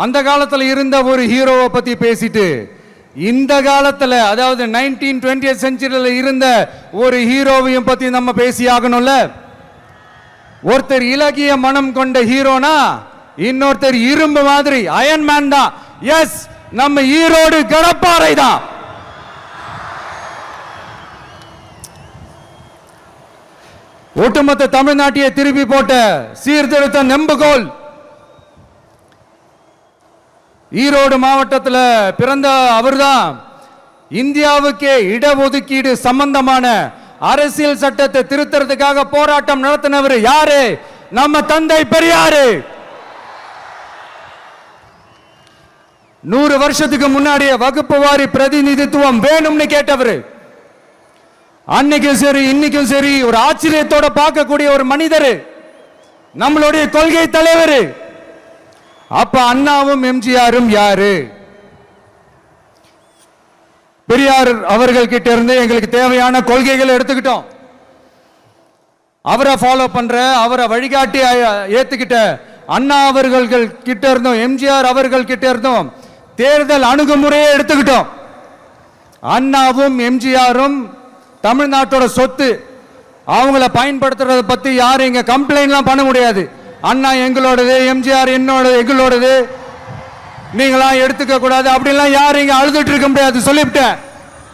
அந்த காலத்தில் இருந்த ஒரு ஹீரோவை பத்தி பேசிட்டு இந்த காலத்தில் அதாவது 1920th செஞ்சுரியில் இருந்த ஒரு ஹீரோவையும் பத்தி நம்ம பேசி ஆகணும்ல. ஒருத்தர் இலகிய மனம் கொண்ட ஹீரோனா இன்னொருத்தர் இரும்பு மாதிரி அயன் மேன் தான். எஸ், நம்ம ஈரோடு கடப்பாறை தான். ஒட்டுமொத்த தமிழ்நாட்டையே திருப்பி போட்ட சீர்திருத்த நெம்புகோல். ஈரோடு மாவட்டத்தில் பிறந்த அவர்தான். இந்தியாவுக்கே இடஒதுக்கீடு சம்பந்தமான அரசியல் சட்டத்தை திருத்தறதுக்காக போராட்டம் நடத்தினவர் யாரு? நம்ம தந்தை பெரியாரு. 100 வருஷத்துக்கு முன்னாடியே வகுப்பு வாரி பிரதிநிதித்துவம் வேணும்னு கேட்டவர். அன்னைக்கும் சரி இன்னைக்கும் சரி ஒரு ஆச்சரியத்தோட பார்க்கக்கூடிய ஒரு மனிதர், நம்மளுடைய கொள்கை தலைவர். அப்ப அண்ணாவும் எம்ஜிஆரும் யாரு? பெரியார் அவர்கள் கிட்ட இருந்து எங்களுக்கு தேவையான கொள்கைகளை எடுத்துக்கிட்டோம். அவரை ஃபாலோ பண்ற, அவரை வழிகாட்டி ஏத்துக்கிட்ட அண்ணா அவர்கள் கிட்ட இருந்தோம், எம்ஜிஆர் அவர்கள் கிட்ட இருந்தோம் தேர்தல் அணுகுமுறையை எடுத்துக்கிட்டோம். அண்ணாவும் எம்ஜிஆரும் தமிழ்நாட்டோட சொத்து. அவங்கள பயன்படுத்துறத பத்தி யாரும் இங்க கம்ப்ளைண்ட்லாம் பண்ண முடியாது. அண்ணா எங்களோடது, எம்ஜிஆர் எங்களோடது, நீங்களாம் எடுத்துக்க கூடாது அப்படிலாம் யாரும் இங்க அழுதுட்டு இருக்க முடியாது சொல்லிவிட்டேன்.